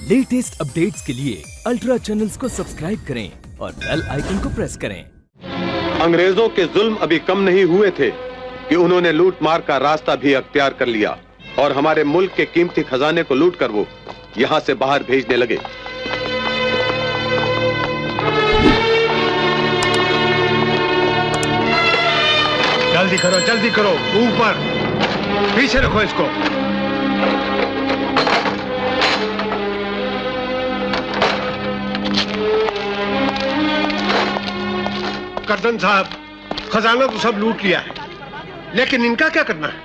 Latest updates के लिए ultra channels को सब्सक्राइब करें और बेल आइकन को प्रेस करें। अंग्रेजों के जुल्म अभी कम नहीं हुए थे कि उन्होंने लूटमार का रास्ता भी अख्तियार कर लिया और हमारे मुल्क के कीमती खजाने को लूट कर वो यहाँ से बाहर भेजने लगे। जल्दी करो, ऊपर पीछे रखो इसको। कर्दन साहब, खजाना तो सब लूट लिया है, लेकिन इनका क्या करना है?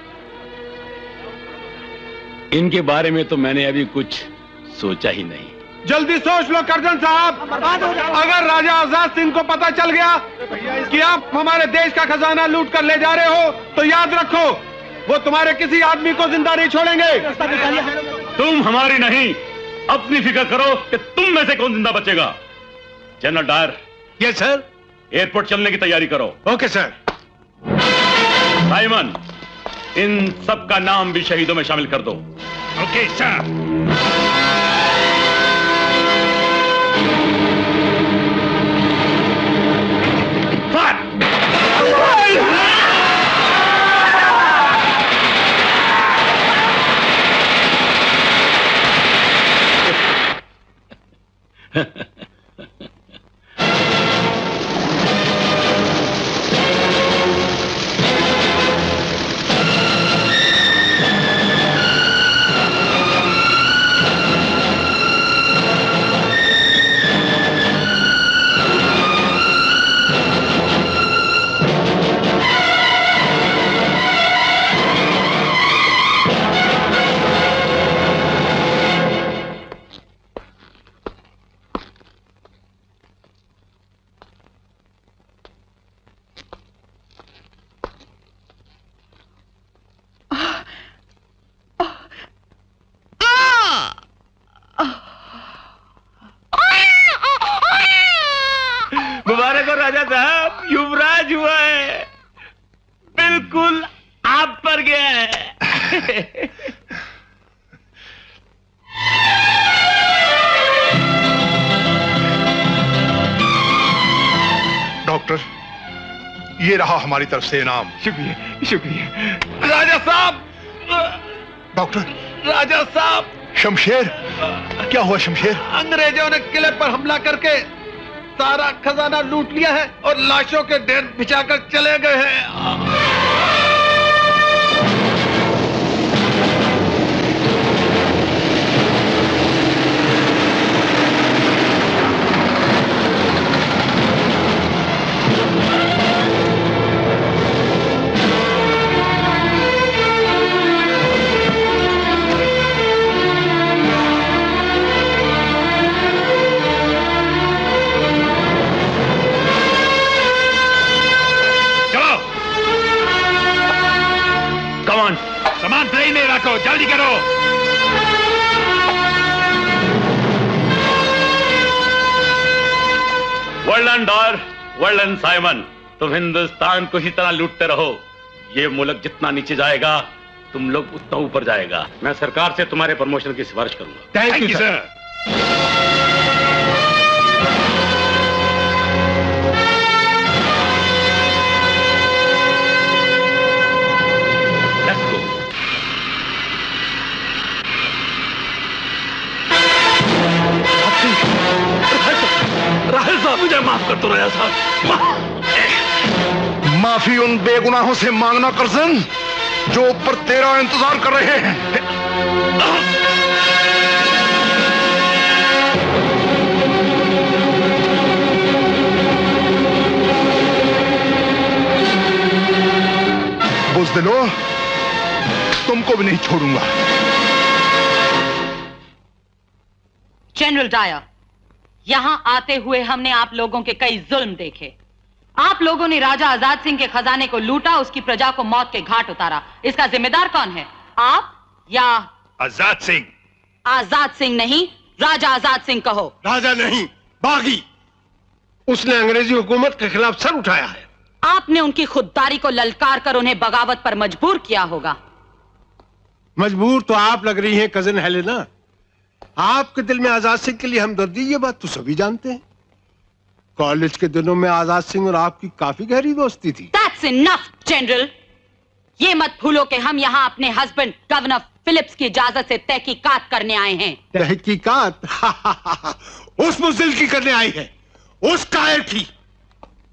इनके बारे में तो मैंने अभी कुछ सोचा ही नहीं। जल्दी सोच लो कर्दन साहब। अगर राजा आजाद सिंह को पता चल गया कि आप हमारे देश का खजाना लूट कर ले जा रहे हो, तो याद रखो वो तुम्हारे किसी आदमी को जिंदा नहीं छोड़ेंगे। तुम हमारी नहीं, अपनी फिक्र करो कि तुम में से कौन जिंदा बचेगा। General Dyer. Yes sir. Airport चलने की तैयारी करो। Okay sir. साइमन, इन सब का नाम भी शहीदों में शामिल कर दो। Okay sir. मुबारक हो राजा साहब, युवराज हुआ है। बिल्कुल आप पर गया है। डॉक्टर, ये रहा हमारी तरफ से इनाम। शुक्रिया राजा साहब। डॉक्टर। राजा साहब। शमशेर, क्या हुआ शमशेर? अंग्रेजों ने किले पर हमला करके सारा खजाना लूट लिया है और लाशों के ढेर बिछाकर चले गए हैं। सामान ट्रेन में रखो, जल्दी करो। वर्ल्डन डॉर, वर्ल्डन साइमन, तुम हिंदुस्तान को इसी तरह लूटते रहो। ये मुल्क जितना नीचे जाएगा, तुम लोग उतना ऊपर जाएगा। मैं सरकार से तुम्हारे प्रमोशन की सिफारिश करूंगा। Thank you sir. राहिल साहब, मुझे माफ कर दो राजा साहब। माफी उन बेगुनाहों से मांगना कर्जन, जो ऊपर तेरा इंतजार कर रहे हैं। बुज़दिलो, तुमको भी नहीं छोड़ूंगा। जनरल डायर, यहां आते हुए हमने आप लोगों के कई जुल्म देखे। आप लोगों ने राजा आजाद सिंह के खजाने को लूटा, उसकी प्रजा को मौत के घाट उतारा। इसका जिम्मेदार कौन है, आप या आजाद सिंह? आजाद सिंह नहीं, राजा आजाद सिंह कहो। राजा नहीं, बागी। उसने अंग्रेजी हुकूमत के खिलाफ सर उठाया है। आपने उनकी खुददारी को ललकार कर उन्हें बगावत पर मजबूर किया होगा। मजबूर तो आप लग रही हैं कजन हेलेना, आपके दिल में आजाद सिंह के लिए हमदर्दी, ये बात तो सभी जानते हैं। कॉलेज के दिनों में आजाद सिंह और आपकी काफी गहरी दोस्ती थी। That's enough, general. ये मत भूलो कि हम यहाँ अपने हस्बैंड गवर्नर फिलिप्स की इजाजत से तहकीकात करने आए हैं। तहकीकात? उस मुज़िल की करने आई है, उस कायर की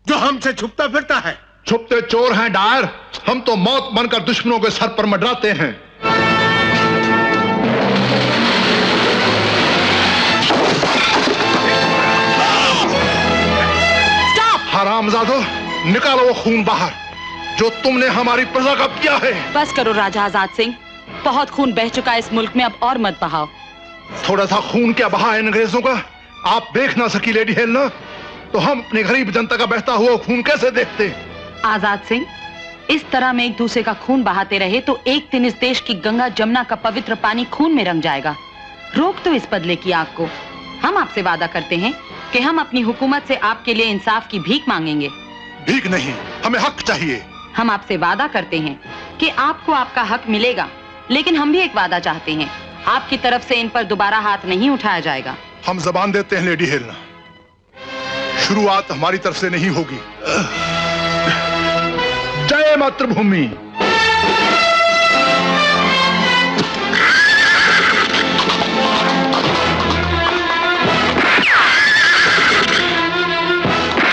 जो हमसे छुपता फिरता है। छुपते चोर हैं डायर, हम तो मौत बनकर दुश्मनों के सर पर मंडराते हैं। हरामजादो, निकालो वो खून बाहर जो तुमने हमारी प्रजा का किया है। बस करो राजा आजाद सिंह, बहुत खून बह चुका है इस मुल्क में, अब और मत बहाओ। थोड़ा सा खून क्या बहा है अंग्रेजों का, आप देख ना सकी लेडी हेलेना, तो हम अपनी गरीब जनता का बहता हुआ खून कैसे देखते? आजाद सिंह, इस तरह में एक दूसरे का खून बहाते रहे तो एक दिन इस देश की गंगा जमुना का पवित्र पानी खून में रंग जाएगा। रोक तो इस बदले की आग को। हम आपसे वादा करते हैं कि हम अपनी हुकूमत से आपके लिए इंसाफ की भीख मांगेंगे। भीख नहीं, हमें हक चाहिए। हम आपसे वादा करते हैं कि आपको आपका हक मिलेगा, लेकिन हम भी एक वादा चाहते हैं, आपकी तरफ से इन पर दोबारा हाथ नहीं उठाया जाएगा। हम जबान देते हैं लेडी हेलेना, शुरुआत हमारी तरफ से नहीं होगी। जय मातृभूमि।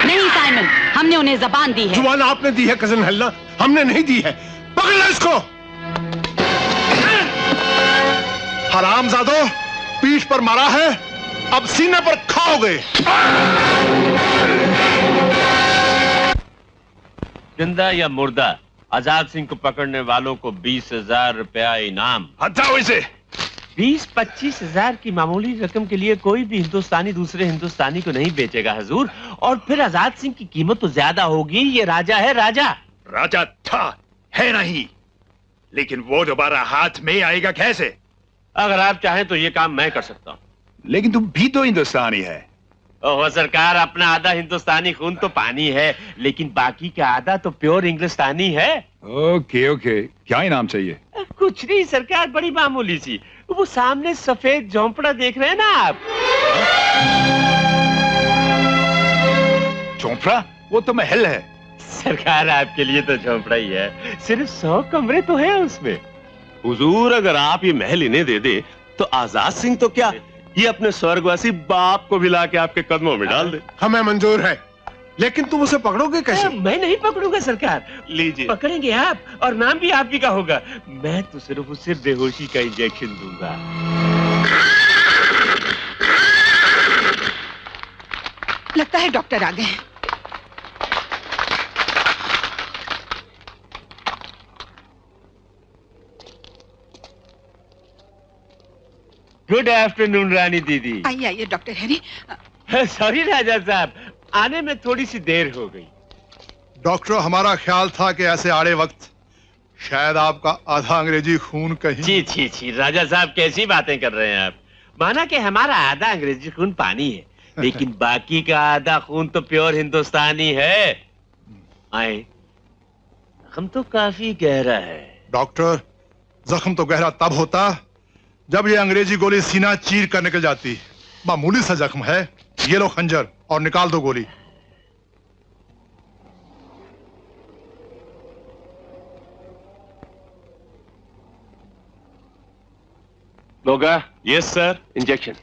नहीं साइमन, हमने उन्हें जबान दी है। जुबान आपने दी है कजन हेलेना, हमने नहीं दी है। पकड़ लो इसको। हरामजादो, पीठ पर मारा है, अब सीने पर खाओगे। जिंदा या मुर्दा, आजाद सिंह को पकड़ने वालों को 20,000 रुपया इनाम। हटाओ इसे। 20-25 हजार की मामूली रकम के लिए कोई भी हिंदुस्तानी दूसरे हिंदुस्तानी को नहीं बेचेगा हुजूर। और फिर आजाद सिंह की कीमत तो ज्यादा होगी, ये राजा है राजा। राजा था, है नहीं, लेकिन वो दोबारा हाथ में आएगा कैसे? अगर आप चाहें तो ये काम मैं कर सकता हूँ। लेकिन तुम भी तो हिंदुस्तानी है। ओह सरकार, अपना आधा हिंदुस्तानी खून तो पानी है, लेकिन बाकी का आधा तो प्योर इंग्लिस्तानी है। ओके ओके, क्या इनाम चाहिए? कुछ नहीं सरकार, बड़ी मामूली सी। वो सामने सफेद झोंपड़ा देख रहे हैं ना आप? झोंपड़ा? वो तो महल है। सरकार, आपके लिए तो झोंपड़ा ही है, सिर्फ 100 कमरे तो है उसमें। हुजूर, अगर आप ये महल इन्हें दे दे तो आजाद सिंह तो क्या, ये अपने स्वर्गवासी बाप को भी लाके आपके कदमों में डाल दे। हमें मंजूर है, लेकिन तुम उसे पकड़ोगे कैसे? मैं नहीं पकड़ूंगा सरकार। लीजिए, पकड़ेंगे आप और नाम भी आप ही का होगा। मैं तो सिर्फ उसे बेहोशी का इंजेक्शन दूंगा। लगता है डॉक्टर आ गए हैं। गुड आफ्टरनून रानी दीदी। आइए आइए डॉक्टर हैरी। सॉरी राजा साहब, आने में थोड़ी सी देर हो गई। डॉक्टर, हमारा ख्याल था कि ऐसे आड़े वक्त शायद आपका आधा अंग्रेजी खून कहीं। जी राजा साहब, कैसी बातें कर रहे हैं आप। माना कि हमारा आधा अंग्रेजी खून पानी है, लेकिन बाकी का आधा खून तो प्योर हिंदुस्तानी है। आए, जख्म तो काफी गहरा है। डॉक्टर, जख्म तो गहरा तब होता जब ये अंग्रेजी गोली सीना चीर कर निकल जाती। मामूली सा जख्म है, ये लो खंजर और निकाल दो गोली। होगा? Yes sir, injection.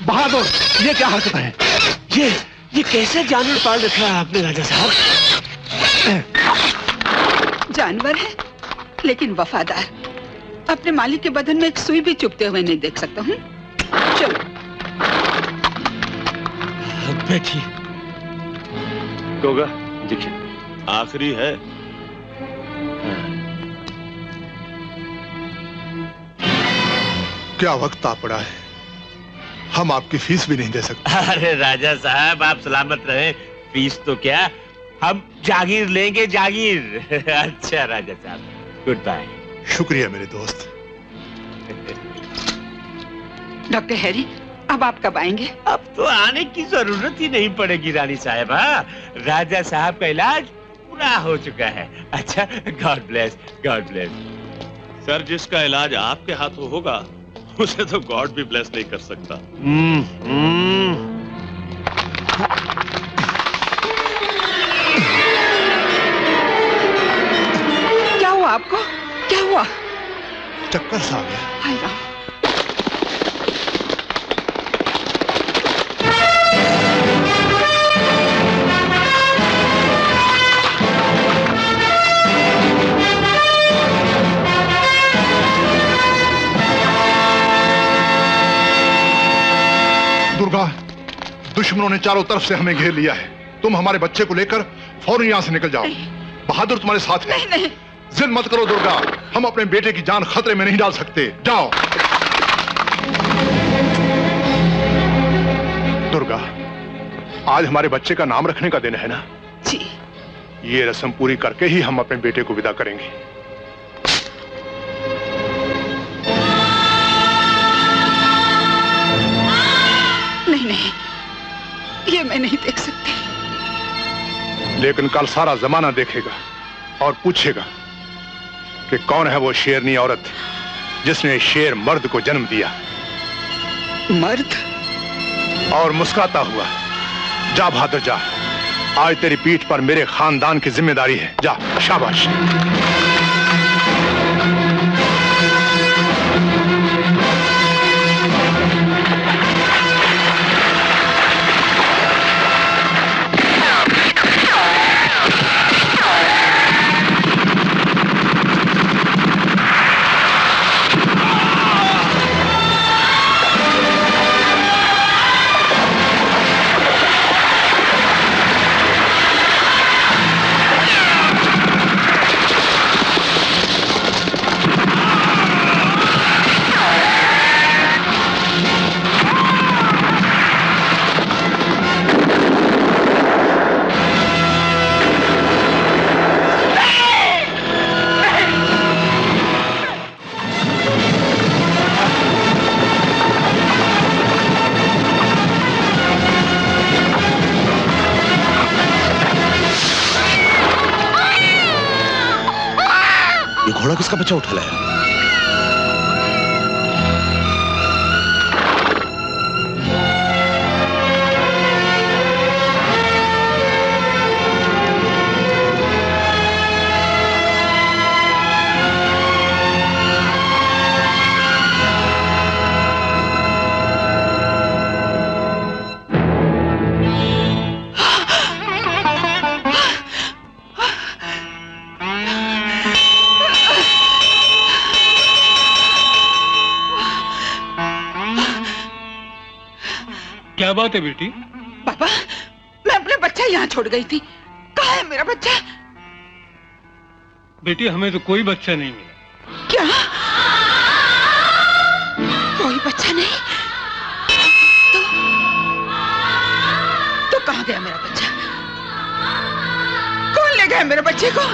बहादुर, ये क्या हरकत है? ये कैसे जानवर पाल रखा है आपने राजा साहब? जानवर है लेकिन वफादार। अपने मालिक के बदन में एक सुई भी चुभते हुए नहीं देख सकता हूँ। चलो बैठिए। गोगा, इंजेक्शन आखिरी है। क्या वक्त आ पड़ा है, हम आपकी फीस भी नहीं दे सकते। अरे राजा साहब, आप सलामत रहें, फीस तो क्या, हम जागीर लेंगे, जागीर। अच्छा राजा साहब, गुड बाय। शुक्रिया मेरे दोस्त। डॉक्टर हैरी, अब आप कब आएंगे? अब तो आने की जरूरत ही नहीं पड़ेगी रानी साहिबा। राजा साहब का इलाज पूरा हो चुका है। अच्छा, God bless, God bless. Sir, जिसका इलाज आपके हाथों होगा उसे तो गॉड भी ब्लेस नहीं कर सकता। क्या हुआ आपको? क्या हुआ? चक्कर सा आ गया। हाय राम। दुर्गा, दुश्मनों ने चारों तरफ से हमें घेर लिया है। तुम हमारे बच्चे को लेकर फौरन यहाँ से निकल जाओ। बहादुर तुम्हारे साथ है। नहीं नहीं, जिद मत करो दुर्गा, हम अपने बेटे की जान खतरे में नहीं डाल सकते। जाओ। दुर्गा, आज हमारे बच्चे का नाम रखने का दिन है ना? जी। ये रस्म पूरी करके ही हम अपने बेटे को विदा करेंगे। नहीं नहीं, ये मैं नहीं देख सकती। लेकिन कल सारा जमाना देखेगा और पूछेगा कि कौन है वो शेरनी औरत जिसने शेर मर्द को जन्म दिया। मर्द? और मुस्कुराता हुआ। जा बहादुर जा, आज तेरी पीठ पर मेरे खानदान की जिम्मेदारी है। जा, शाबाश। घोड़ा किसका बच्चा उठा लाया? क्या बात है बेटी? पापा, मैं अपना बच्चा यहाँ छोड़ गई थी। कहाँ है मेरा बच्चा? बेटी, हमें तो कोई बच्चा नहीं मिला। क्या? कोई बच्चा नहीं? तो कहाँ गया मेरा बच्चा? कौन ले गया मेरे बच्चे को?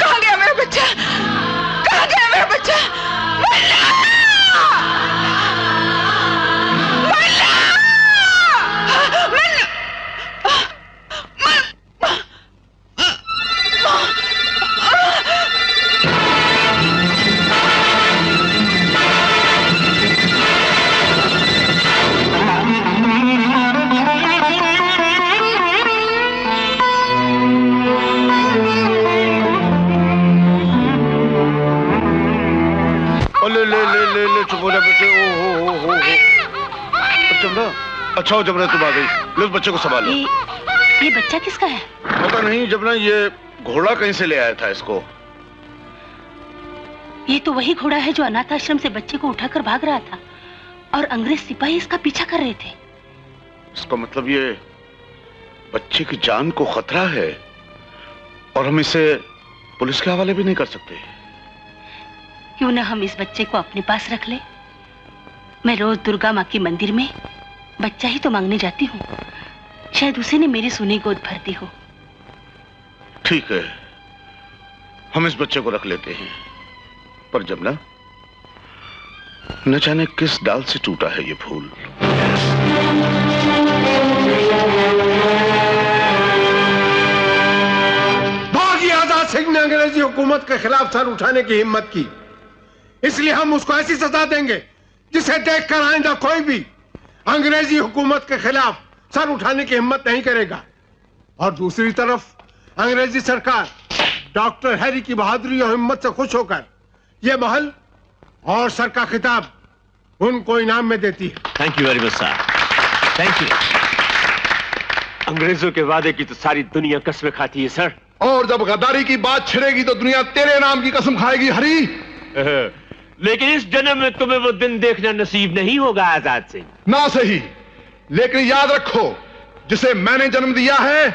कहाँ गया मेरा बच्चा? कहाँ गया मेरा बच्चा? अच्छा हो जबना, तुम आ गई। लो बच्चे को संभालो। ये बच्चा किसका है? पता नहीं जबना, ये घोड़ा कहीं से ले आया था इसको। ये तो वही घोड़ा है जो अनाथ आश्रम से बच्चे को उठाकर भाग रहा था और अंग्रेज सिपाही इसका पीछा कर रहे थे। इसका मतलब ये बच्चे की जान को खतरा है और हम इसे पुलिस के हवाले भी नहीं कर सकते। क्यों ना हम इस बच्चे को अपने पास रख ले? मैं रोज दुर्गा माँ के मंदिर में बच्चा ही तो मांगने जाती हूँ। शायद उसी ने मेरी सुनी गोद भर दी हो। ठीक है, हम इस बच्चे को रख लेते हैं, पर जमुना, न जाने किस डाल से टूटा है ये फूल। बागी आजाद सिंह ने अंग्रेजी हुकूमत के खिलाफ सर उठाने की हिम्मत की, इसलिए हम उसको ऐसी सजा देंगे जिसे देखकर आइंदा कोई भी अंग्रेजी हुकूमत के खिलाफ सर उठाने की हिम्मत नहीं करेगा। और दूसरी तरफ अंग्रेजी सरकार डॉक्टर हैरी की बहादुरी और हिम्मत से खुश होकर यह महल और सर का खिताब उनको इनाम में देती है। Thank you very much sir, thank you. अंग्रेजों के वादे की तो सारी दुनिया कसमें खाती है सर। और जब गद्दारी की बात छिड़ेगी तो दुनिया तेरे नाम की कसम खाएगी हरी। लेकिन इस जन्म में तुम्हें वो दिन देखना नसीब नहीं होगा आजाद सिंह। ना सही, लेकिन याद रखो जिसे मैंने जन्म दिया है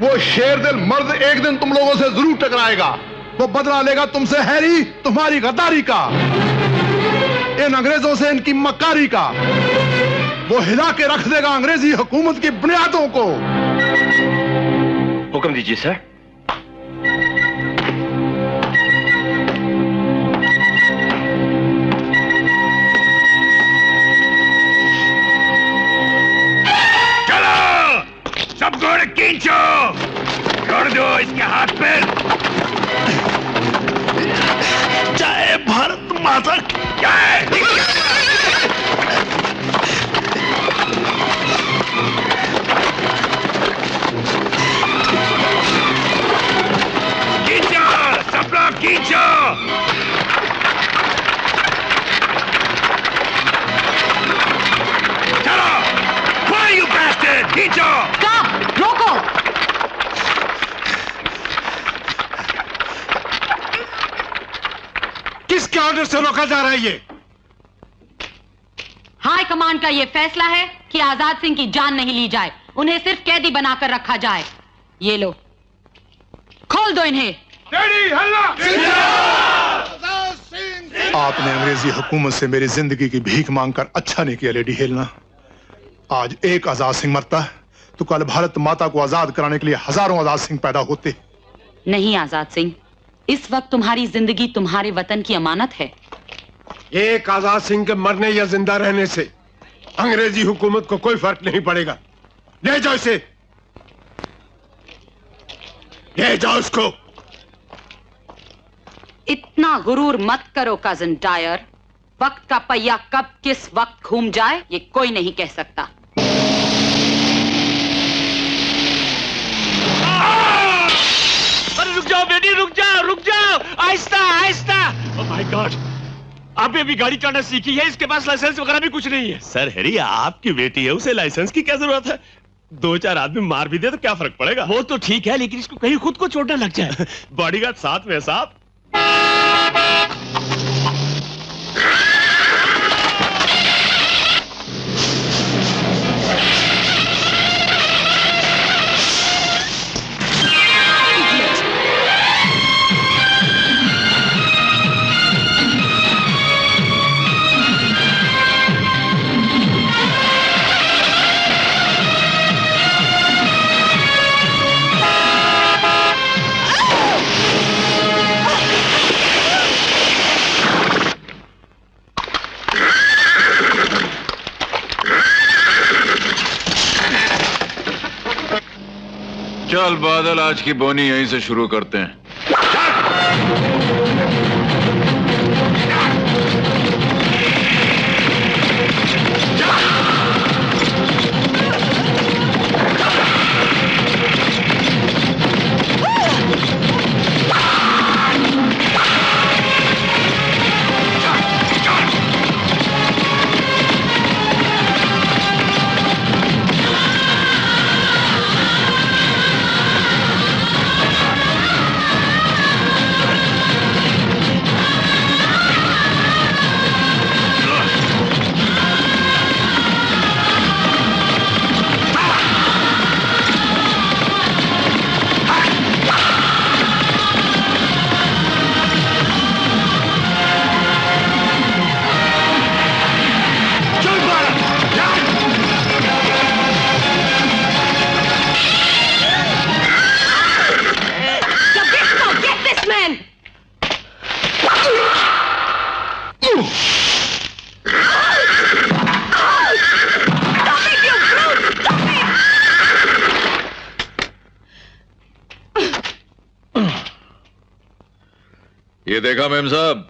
वो शेरदिल मर्द एक दिन तुम लोगों से जरूर टकराएगा। वो बदला लेगा तुमसे हैरी, तुम्हारी गद्दारी का, इन अंग्रेजों से इनकी मक्कारी का। वो हिला के रख देगा अंग्रेजी हुकूमत की बुनियादों को। हुक्म दीजिए सर। सब घोड़े खींचो, छोड़ दो इसके हाथ पैर। जय भारत माता की जय। खींचो, सब लोग खींचो। चलो, why you bastard? खींचो। रोको। किसके ऑर्डर से रोका जा रहा है ये? हाई कमांड का ये फैसला है कि आजाद सिंह की जान नहीं ली जाए, उन्हें सिर्फ कैदी बनाकर रखा जाए। ये लो, खोल दो इन्हें। आपने अंग्रेजी हुकूमत से मेरी जिंदगी की भीख मांगकर अच्छा नहीं किया लेडी हेलना। आज एक आजाद सिंह मरता है तो कल भारत माता को आजाद कराने के लिए हजारों आजाद सिंह पैदा होते। नहीं आजाद सिंह, इस वक्त तुम्हारी जिंदगी तुम्हारे वतन की अमानत है। एक आजाद सिंह के मरने या जिंदा रहने से अंग्रेजी हुकूमत को कोई फर्क नहीं पड़ेगा। ले जाओ इसे, ले जाओ इसको। इतना गुरूर मत करो कजन डायर। वक्त का पहिया कब किस वक्त घूम जाए ये कोई नहीं कह सकता। अरे रुक जाओ बेटी, रुक जाओ, रुक जाओ, Aahista Aahista. Oh my God, आपने अभी गाड़ी चलाना सीखी है, इसके पास लाइसेंस वगैरह भी कुछ नहीं है। सर हैरी, आपकी बेटी है, उसे लाइसेंस की क्या जरूरत है? दो चार आदमी मार भी दे तो क्या फर्क पड़ेगा? वो तो ठीक है, लेकिन इसको कहीं खुद को चोट न लग जाए। बॉडीगार्ड साथ में साहब। चल बादल, आज की बोनी यहीं से शुरू करते हैं। ये देखा मेम साहब,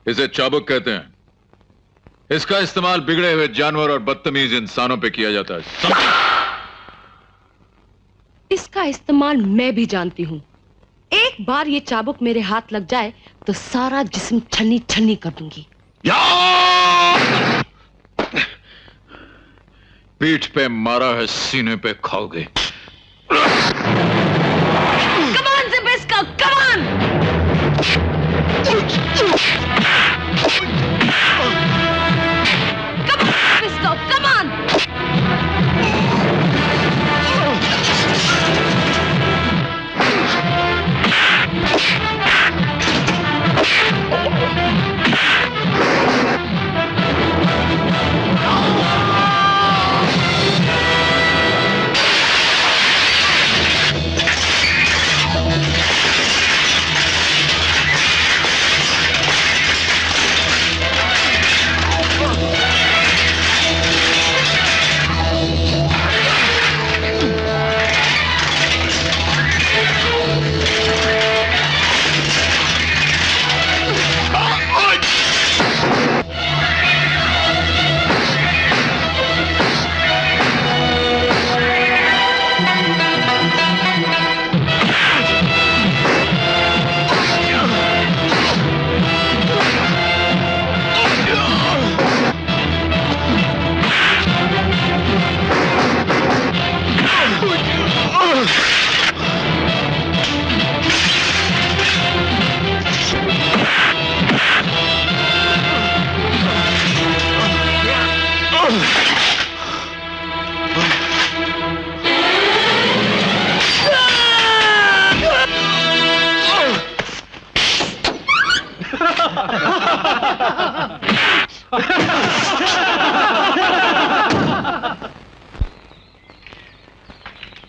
इसे चाबुक कहते हैं। इसका इस्तेमाल बिगड़े हुए जानवर और बदतमीज इंसानों पे किया जाता है। इसका इस्तेमाल मैं भी जानती हूँ। एक बार ये चाबुक मेरे हाथ लग जाए तो सारा जिस्म छन्नी छन्नी कर दूंगी। पीठ पे मारा है, सीने पे खाओगे। कमान ज़िबिस्को, कमान! Come on!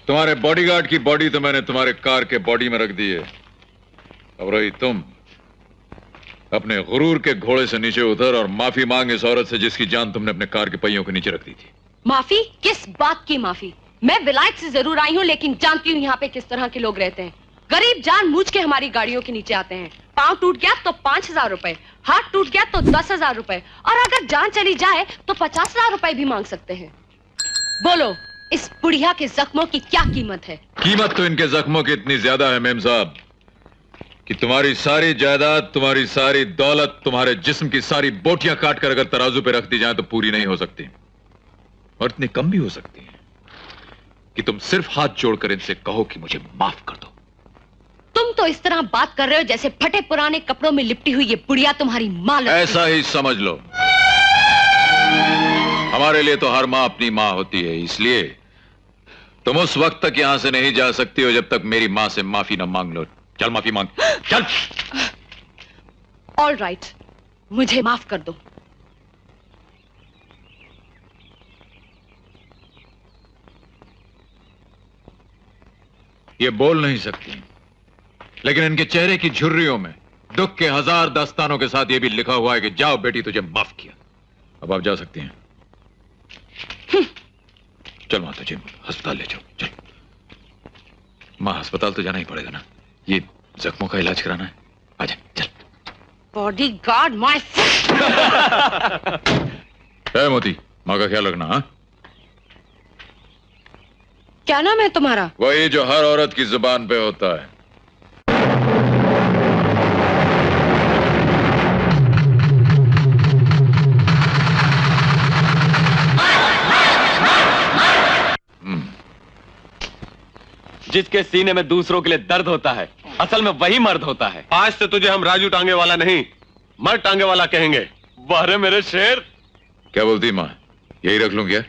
तुम्हारे बॉडीगार्ड की बॉडी तो मैंने तुम्हारे कार के बॉडी में रख दी है। अब रही तुम, अपने गुरूर के घोड़े से नीचे उतर और माफी मांग इस औरत से जिसकी जान तुमने अपने कार के पहियों के नीचे रख दी थी। माफी? किस बात की माफी? मैं विलायत से जरूर आई हूँ, लेकिन जानती हूँ यहाँ पे किस तरह के लोग रहते हैं। गरीब जानबूझ के हमारी गाड़ियों के नीचे आते हैं। पाँव टूट गया तो 5,000 रुपए, हाथ टूट गया तो 10,000 रुपए, और अगर जान चली जाए तो 50,000 रुपए भी मांग सकते हैं। बोलो, इस बुढ़िया के जख्मों की क्या कीमत है? कीमत तो इनके जख्मों की इतनी ज्यादा है मेम साहब कि तुम्हारी सारी जायदाद, तुम्हारी सारी दौलत, तुम्हारे जिस्म की सारी बोटियां काट कर अगर तराजू पे रख दी जाए तो पूरी नहीं हो सकती, और इतनी कम भी हो सकती है कि तुम सिर्फ हाथ जोड़कर इनसे कहो कि मुझे माफ कर दो। तुम तो इस तरह बात कर रहे हो जैसे फटे पुराने कपड़ों में लिपटी हुई ये बुढ़िया तुम्हारी माँ लगती है। ऐसा ही समझ लो। हमारे लिए तो हर माँ अपनी माँ होती है, इसलिए तुम उस वक्त तक यहां से नहीं जा सकती हो जब तक मेरी माँ से माफी ना मांग लो। चल माफी मांग, चल। ऑल राइट, मुझे माफ कर दो। ये बोल नहीं सकती, लेकिन इनके चेहरे की झुर्रियों में दुख के 1000 दास्तानों के साथ ये भी लिखा हुआ है कि जाओ बेटी, तुझे माफ किया। अब आप जा सकती हैं। चल माँ, तुझे अस्पताल ले जाओ, चल। माँ, अस्पताल तो जाना ही पड़ेगा ना, ये जख्मों का इलाज कराना है। आजा, चल। बॉडीगार्ड माय है मोती, माँ का ख्याल रखना। हाँ, क्या नाम है तुम्हारा? वही जो हर औरत की जुबान पे होता है। जिसके सीने में दूसरों के लिए दर्द होता है, असल में वही मर्द होता है। आज से तुझे हम राजू टांगे वाला नहीं, मर्द टांगे वाला कहेंगे। वाह रे मेरे शेर। क्या बोलती माँ, यही रख लूं क्या?